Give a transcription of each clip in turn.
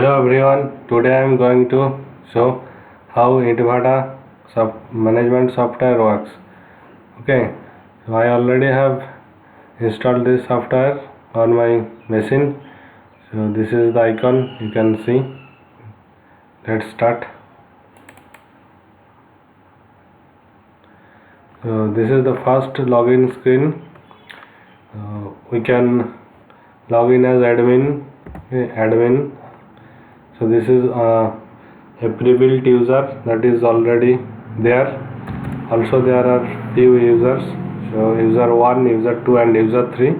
Hello everyone, today I am going to show how Intvata management software works. Okay, so I already have installed this software on my machine. So this is the icon you can see. Let's start. So this is the first login screen. We can log in as admin. So this is a pre-built user that is already there. Also there are few users, so user 1, user 2 and user 3.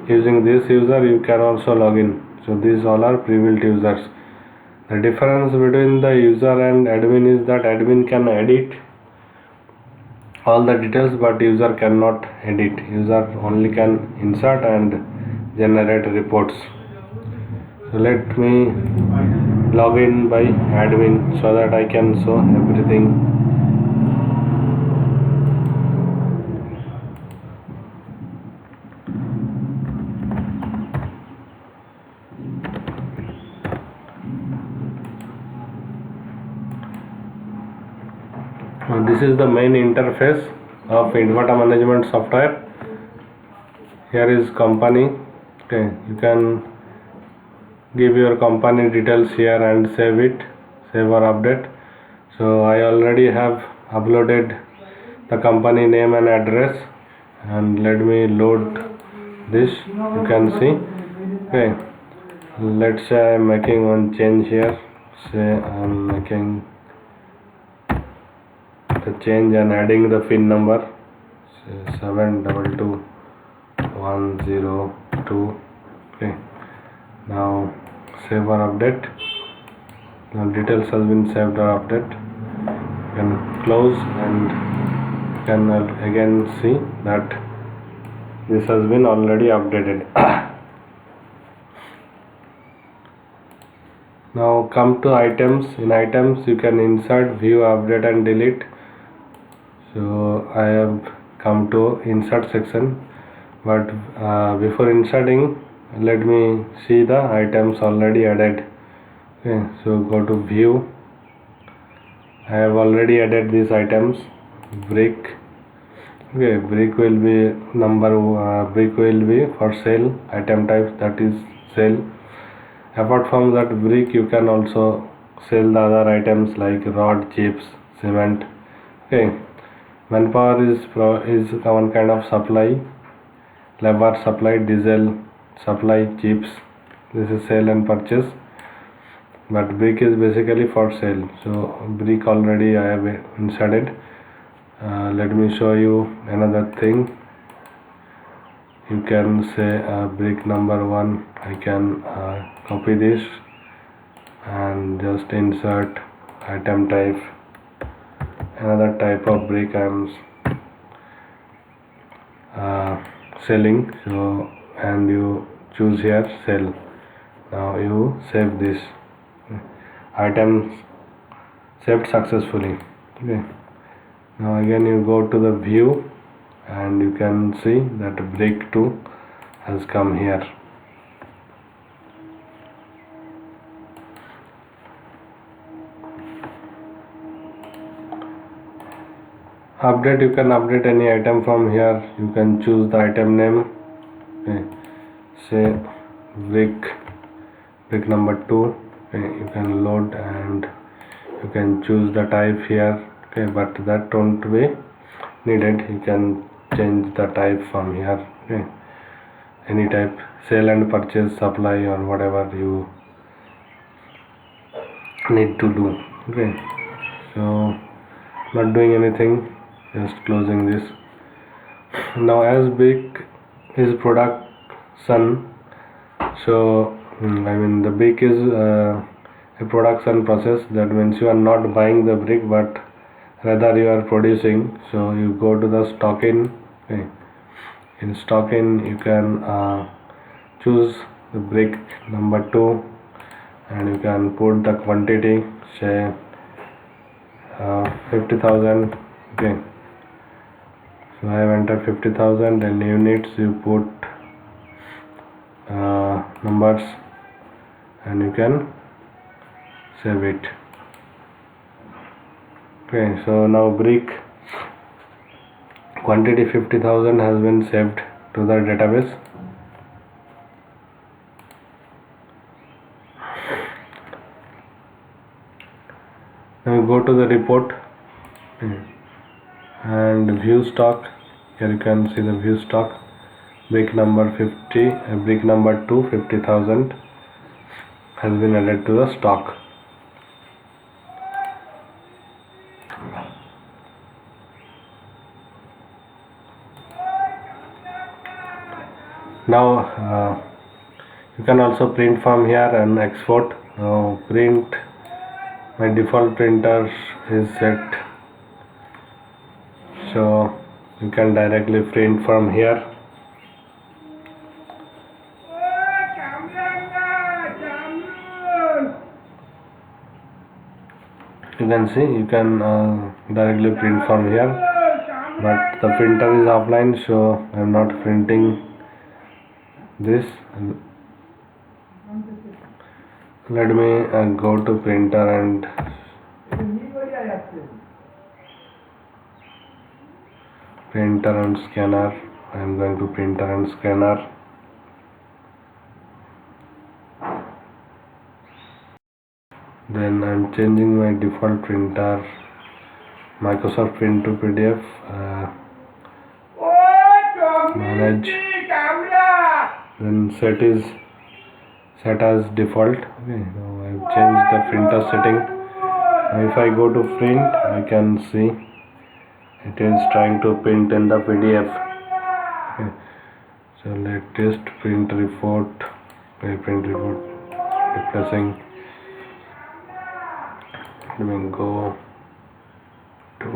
Using this user you can also log in. So these all are pre-built users. The difference between the user and admin is that admin can edit all the details but user cannot edit. User only can insert and generate reports. So let me log in by admin so that I can show everything. This is the main interface of Intvata management software. Here is company. Okay, you can give your company details here and save or update. So I already have uploaded the company name and address, and let me load this. You can see. Okay, let's say I'm making one change here. Say I'm making the change and adding the PIN number, say 722102. Okay, now save or update. Now details has been saved or update. You can close and you can again see that this has been already updated. Now come to items. In items you can insert, view, update and delete. So I have come to insert section, but before inserting let me see the items already added. Okay, so go to view. I have already added these items. Brick. Okay, brick will be brick will be for sale. Item type, that is sale. Apart from that brick, you can also sell the other items like rod, chips, cement. Okay, manpower is one kind of supply, labor supply, diesel supply, chips. This is sale and purchase. But brick is basically for sale. So brick already I have inserted. Let me show you another thing. You can say brick number 1. I can copy this and just insert item type. Another type of brick I am selling. So and you choose here sell. Now you save this. Items saved successfully. Okay. Now again you go to the view and you can see that brick 2 has come here. Update, you can update any item from here. You can choose the item name. Okay. Say brick number 2. Okay. You can load and you can choose the type here. Okay, but that don't be needed. You can change the type from here. Okay, any type, sale and purchase, supply or whatever you need to do. Okay, so not doing anything, just closing this. Now as brick is production, so the brick is a production process. That means you are not buying the brick but rather you are producing. So you go to the stock in. Okay. In stock in you can choose the brick number 2 and you can put the quantity, say 50,000. Okay, so I have entered 50,000 and units you put numbers and you can save it. Okay, so now brick quantity 50,000 has been saved to the database. Now we go to the report and view stock. Here you can see the view stock. Brick number 50, brick number 2, 50,000 has been added to the stock. Now you can also print from here and export. Now print, my default printer is set, so you can directly print from here. You can see you can directly print from here, but the printer is offline, so I am not printing this. Let me go to printer and scanner. I am going to printer and scanner. Then I am changing my default printer Microsoft Print to PDF. Manage. Then set as default. Okay, now I have changed the printer setting. Now if I go to print, I can see it is trying to print in the PDF. Okay. So latest print report. Print report replacing. Let me go to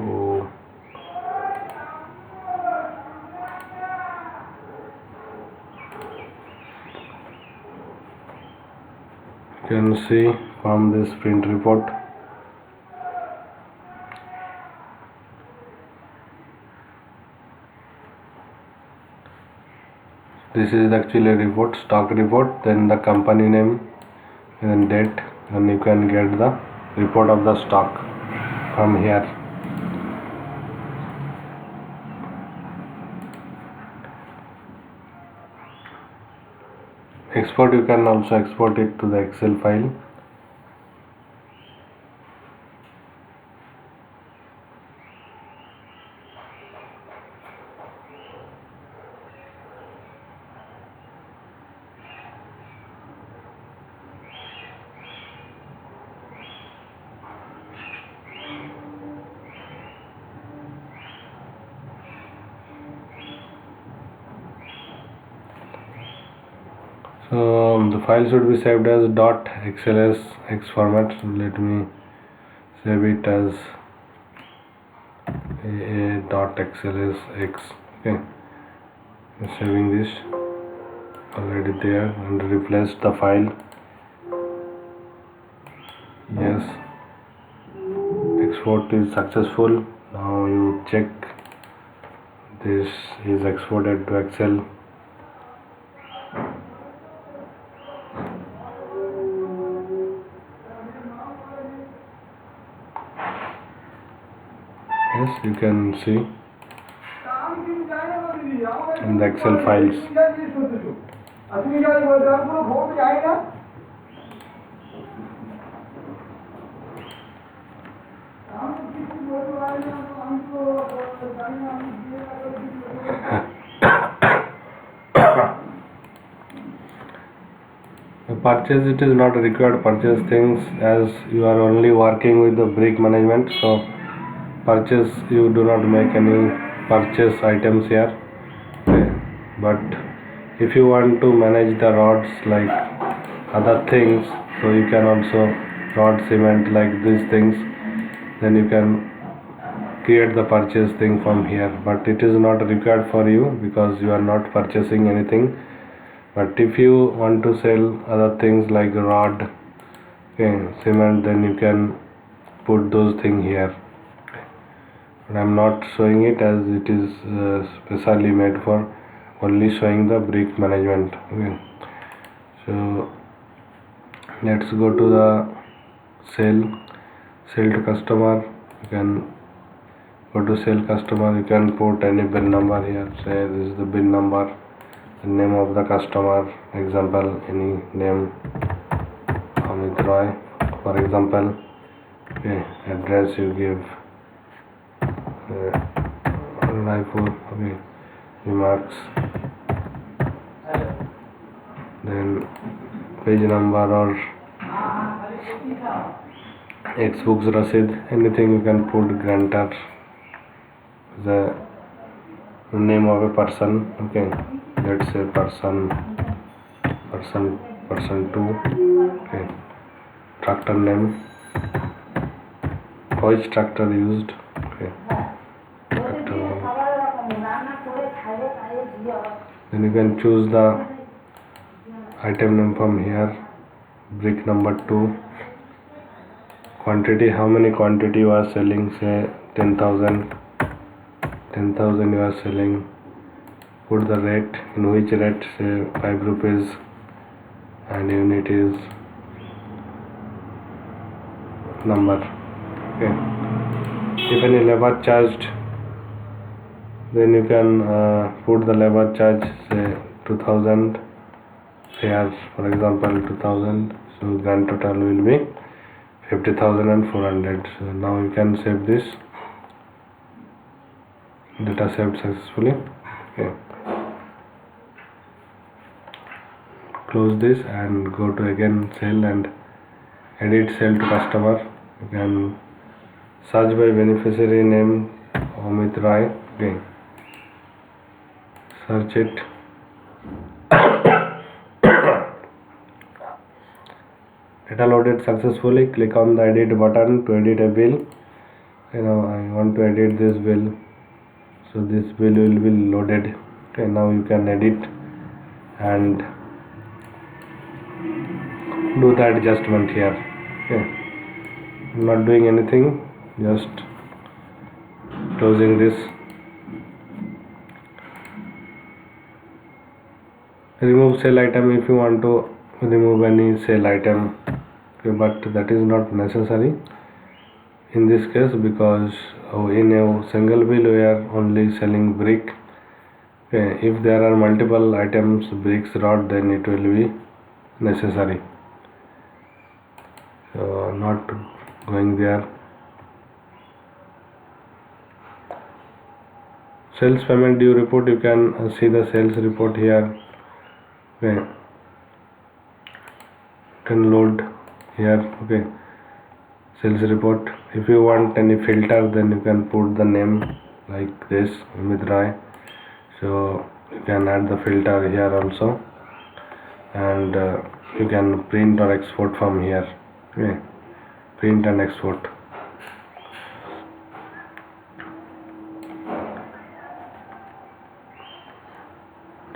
you can see from this print report. This is actually a report, stock report, then the company name and date, and you can get the report of the stock from here. Export, you can also export it to the Excel file. So the file should be saved as .xls format. So let me save it as .xlsx. Okay, I'm saving this already there and replace the file. Yes, export is successful. Now you check this is exported to Excel. Yes, you can see in the Excel files. Purchase, it is not required purchase things as you are only working with the brick management. So purchase, you do not make any purchase items here. Okay. But if you want to manage the rods like other things, so you can also rod cement like these things, then you can create the purchase thing from here, but it is not required for you because you are not purchasing anything. But if you want to sell other things like rod, okay, cement, then you can put those things here. But I am not showing it as it is specially made for only showing the brick management. Okay. So let's go to the sell to customer. You can go to sell customer. You can put any bill number here. Say this is the bill number, the name of the customer, example any name, Amit Roy for example. Okay, address you give Raipur. Okay, remarks, then page number or X books Rasid, anything you can put. Grantor, the name of a person. Okay, let's say person 2. Okay, tractor name, which tractor used. Okay, tractor. Then you can choose the item name from here. Brick number 2. Quantity, how many quantity you are selling. Say 10,000 you are selling. Put the rate, in which rate. Say 5 rupees and unit is number. Okay, if any labor charged, then you can put the labor charge. Say 2000 here, for example 2000. So grand total will be 50,400. So now you can save this. Data saved successfully. Okay, close this and go to again sell and edit sell to customer. You can search by beneficiary name Amit Rai. Okay, search it. Data loaded successfully. Click on the edit button to edit a bill. I want to edit this bill, so this bill will be loaded. Okay, now you can edit and do the adjustment here. Okay, I'm not doing anything, just closing this. Remove sale item if you want to remove any sale item. Okay, but that is not necessary in this case, because in a single bill we are only selling brick. Okay, if there are multiple items, bricks, rod, then it will be necessary. So not going there. Sales payment due report, you can see the sales report here. Okay, you can load here. Okay, sales report. If you want any filter, then you can put the name like this, Amit Rai. So you can add the filter here also, and you can print or export from here. Okay, print and export.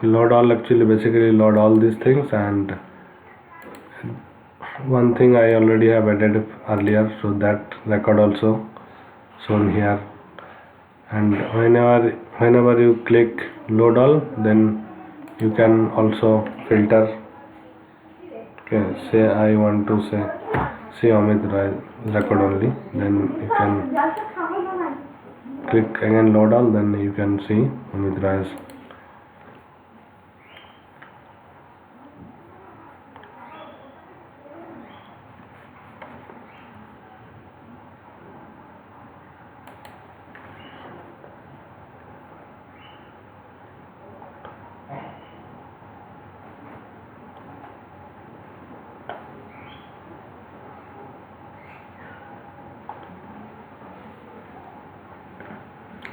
Load all, actually basically load all these things. And one thing I already have added earlier, so that record also shown here. And whenever you click load all, then you can also filter. Okay, say I want to see Amit Rai record only, then you can click again load all, then you can see Amit Rai's.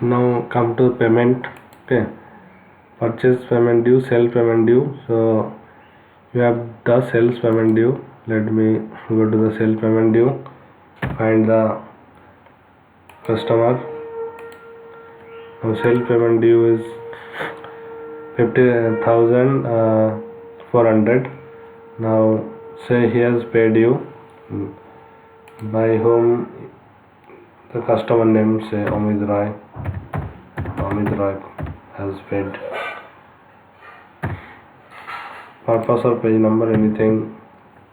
Now come to payment. Okay, purchase payment due, sell payment due. So you have the sales payment due. Let me go to the sell payment due, find the customer. Now sell payment due is 50,400. Now say he has paid you, by whom the customer name, say Amit Rai. Amit Rai has paid. Purpose or page number, anything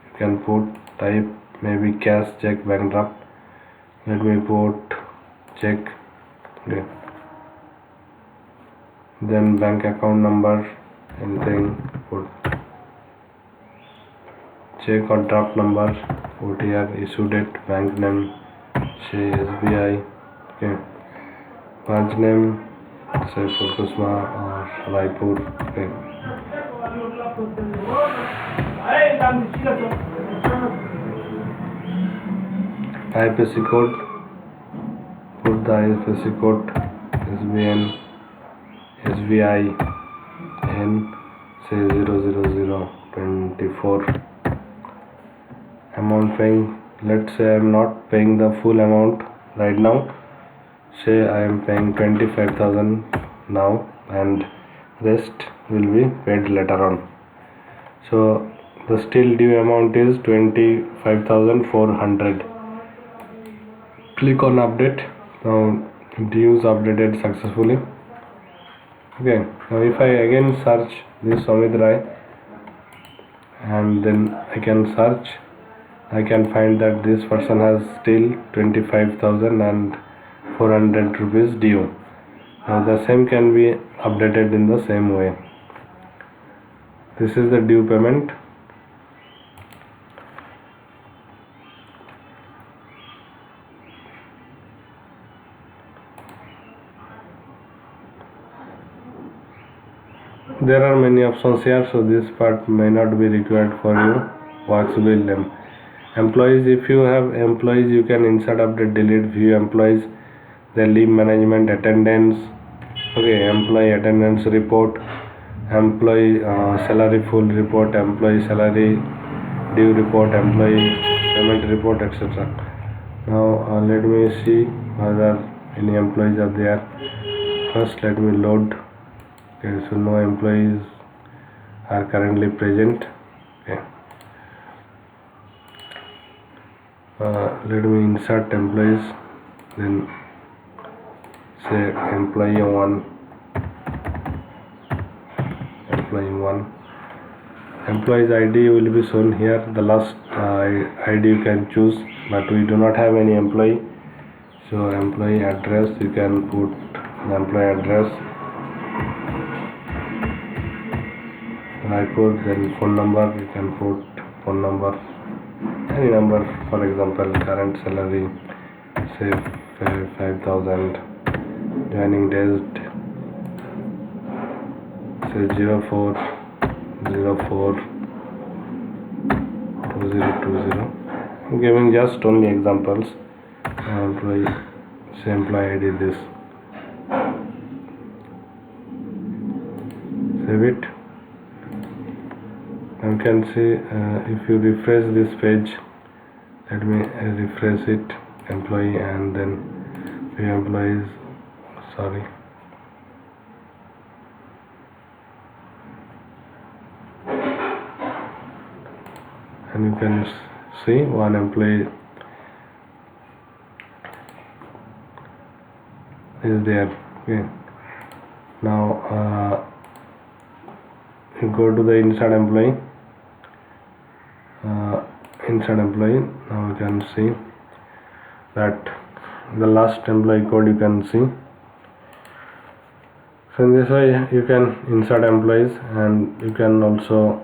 you can put, type maybe cash, check, bank draft. Let me put check. Okay. Then bank account number, and then put check or draft number, put here issue date, bank name, say SBI. Okay. Branch name, say Fulkusma or Raipur. Okay. IFSC code, put the IFSC code, SBN, SBI, N, say 00024. Amount paying, let's say I am not paying the full amount right now. Say I am paying 25,000 now, and rest will be paid later on. So the still due amount is 25,400. Click on update. Now dues updated successfully. Okay, now if I again search this Amit Rai, and then I can search, I can find that this person has still 25,400 rupees due. Now the same can be updated in the same way. This is the due payment. There are many options here, so this part may not be required for you. Works will them. Employees, if you have employees, you can insert, update, delete, view employees, then leave management, attendance. Okay, employee attendance report, employee salary full report, employee salary due report, employee payment report, etc. Now let me see whether any employees are there. First let me load. Okay, so no employees are currently present. Okay. Let me insert employees, then say employee 1, employees ID will be shown here. The last ID you can choose, but we do not have any employee, so employee address, you can put the employee address, Raipur. Then phone number, you can put phone number, any number, for example current salary, say 5,000, joining date, say 04042020. I'm giving just only examples. Employee, say employee ID this, save it. You can see if you refresh this page, let me refresh it, employee, and then view employees, sorry, and you can see one employee is there. Okay. Now you go to the insert employee. Now you can see that the last employee code you can see. So in this way you can insert employees, and you can also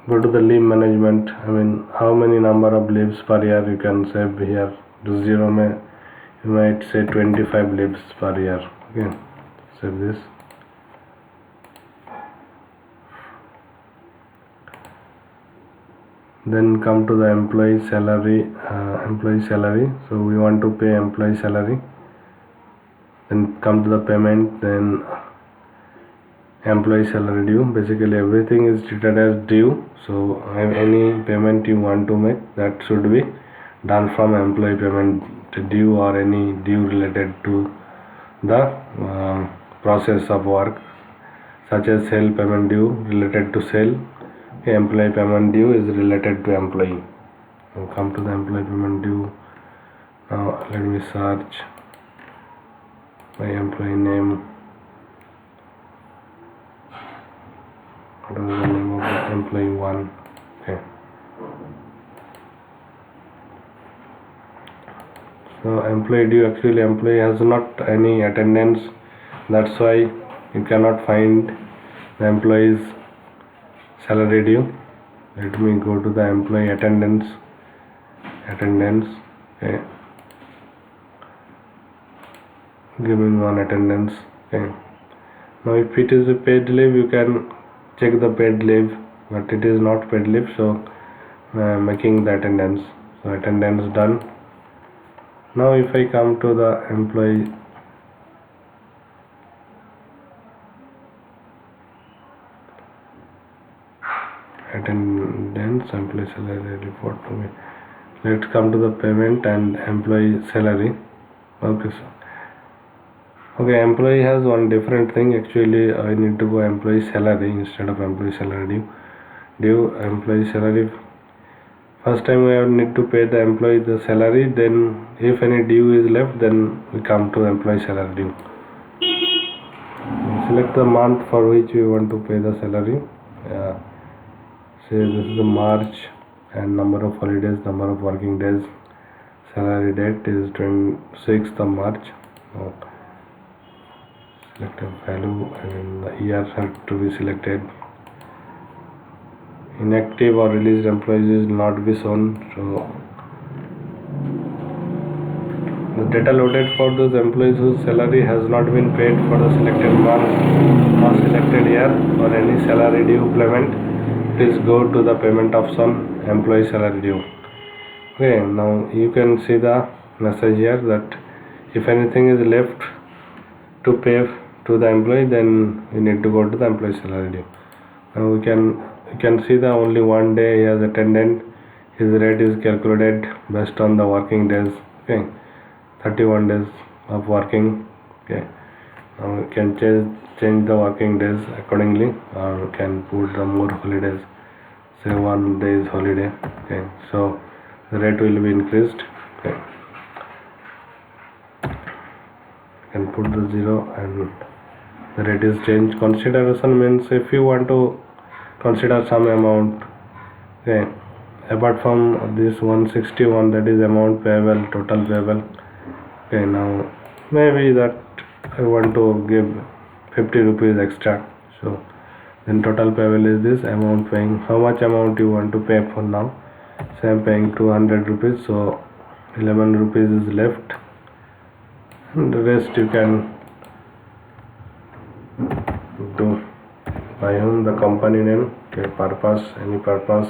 go to the leave management. I mean, how many number of leaves per year you can save here. To zero may you might say 25 leaves per year. Okay, save this. Then come to the employee salary. So we want to pay employee salary. Then come to the payment. Then employee salary due. Basically everything is treated as due. So any payment you want to make, that should be done from employee payment due, or any due related to the process of work, such as sale payment due related to sale. Employee payment due is related to employee. Now come to the employee payment due. Now let me search my employee name. What is the name of the employee 1? Okay. So employee due, actually employee has not any attendance, that's why you cannot find the employee's salary due. Let me go to the employee attendance. Okay. Giving one attendance. Okay. Now if it is a paid leave, you can check the paid leave, but it is not paid leave, so making the attendance. So attendance done. Now if I come to the employee attendance, employee salary report to me. Let's come to the payment and employee salary. Okay, so employee has one different thing. Actually I need to go employee salary instead of employee salary due. Employee salary, first time we need to pay the employee the salary, then if any due is left, then we come to employee salary due. Select the month for which we want to pay the salary. Say this is the March, and number of holidays, number of working days. Salary date is 26th of March. Now, select a value, and the year has to be selected. Inactive or released employees will not be shown. So the data loaded for those employees whose salary has not been paid for the selected month or selected year or any salary due payment, please go to the payment option, employee salary due. Okay, now you can see the message here that if anything is left to pay to the employee, then we need to go to the employee salary due. Now we can see the only one day he has attended. His rate is calculated based on the working days. Okay, 31 days of working. Okay, now we can change the working days accordingly, or we can put the more holidays. Say 1 day is holiday. Okay, so the rate will be increased. Okay, you can put the 0 and the rate is changed. Consideration means if you want to consider some amount, okay, apart from this 161, that is amount payable, total payable. Okay, now maybe that I want to give 50 rupees extra, so then total payable is this amount paying. How much amount you want to pay for now? Say I'm paying 200 rupees, so 11 rupees is left, and the rest you can do by whom, the company name. Okay, purpose, any purpose,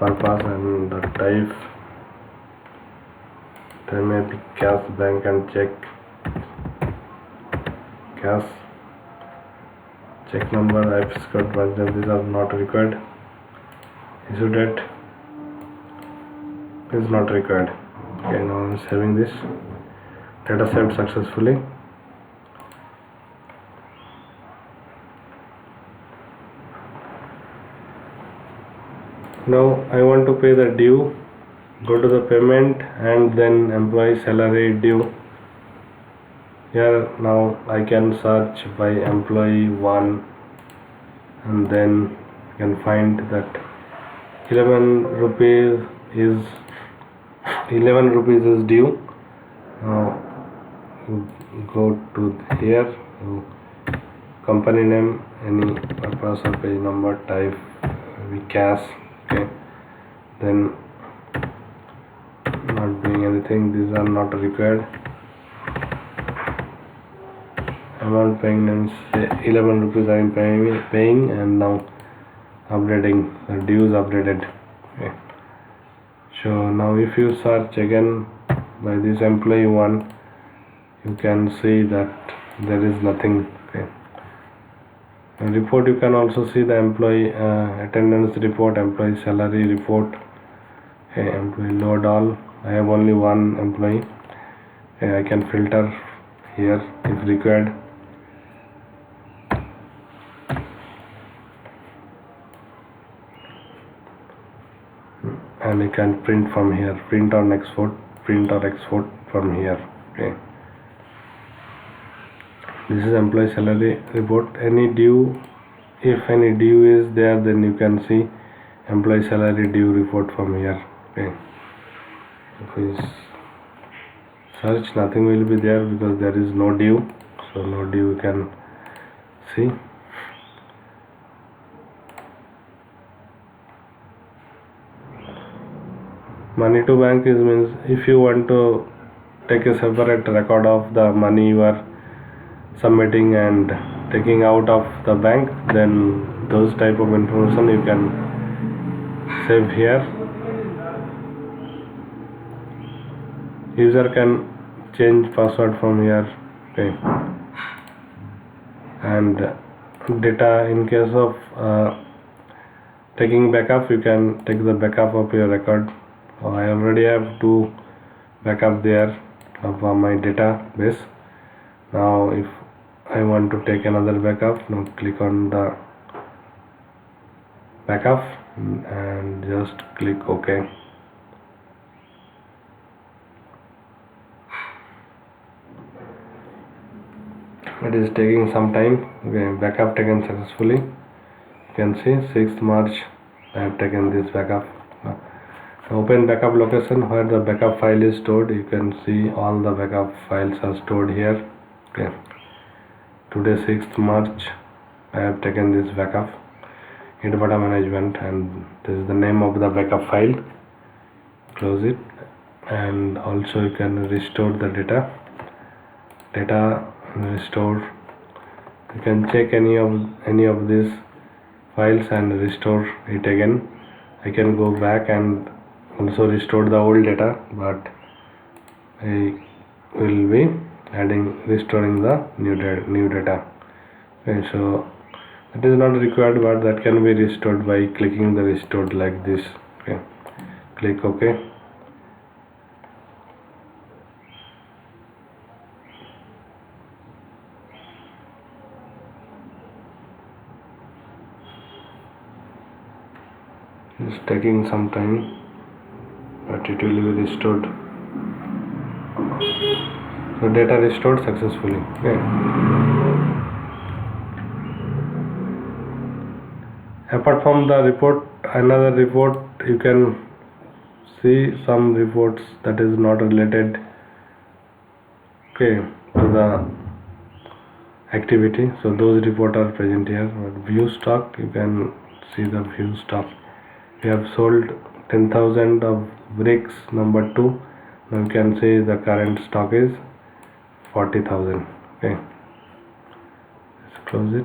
and the type. There may be cash, bank and check. Cash, check number, IFSC code, budget, these are not required. Issue date is not required. Okay, now I'm saving this. Data saved successfully. Now I want to pay the due. Go to the payment and then employee salary due. Here now I can search by employee 1, and then you can find that 11 rupees is due. Now go to here, company name, any purpose or page number, type cash. Okay, then not doing anything, these are not required. Amount paying names, 11 rupees I am paying, and now updating, the dues updated. Okay, so now if you search again by this employee 1, you can see that there is nothing. Okay, and report, you can also see the employee attendance report, employee salary report. Okay, employee load all. I have only one employee. Okay, I can filter here if required. And you can print from here, print or export from here. Okay, this is employee salary report. Any due, if any due is there, then you can see employee salary due report from here. Okay, search, nothing will be there because there is no due. So no due you can see. Money to bank is means if you want to take a separate record of the money you are submitting and taking out of the bank, then those type of information you can save here. User can change password from here. Okay. And data, in case of taking backup, you can take the backup of your record. I already have 2 backup there of my database. Now if I want to take another backup, now click on the backup and just click OK. It is taking some time. Okay, backup taken successfully. You can see 6th March I have taken this backup. Open backup location where the backup file is stored. You can see all the backup files are stored here. Okay. Today 6th March I have taken this backup. Intvata management, and this is the name of the backup file. Close it, and also you can restore the data restore. You can check any of these files and restore it again. I can go back and also restore the old data, but I will be restoring the new data. Okay, so it is not required, but that can be restored by clicking the restored like this. Okay, click OK. It's taking some time, but it will be restored. So data restored successfully. Okay. Apart from the report, another report, you can see some reports that is not related, okay, to the activity. So those reports are present here. But view stock, you can see the view stock. We have sold 10,000 of bricks number 2. Now you can see the current stock is 40,000. Okay, let's close it.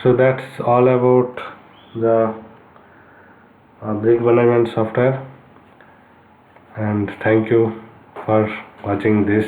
So that's all about the brick management software, and thank you for watching this.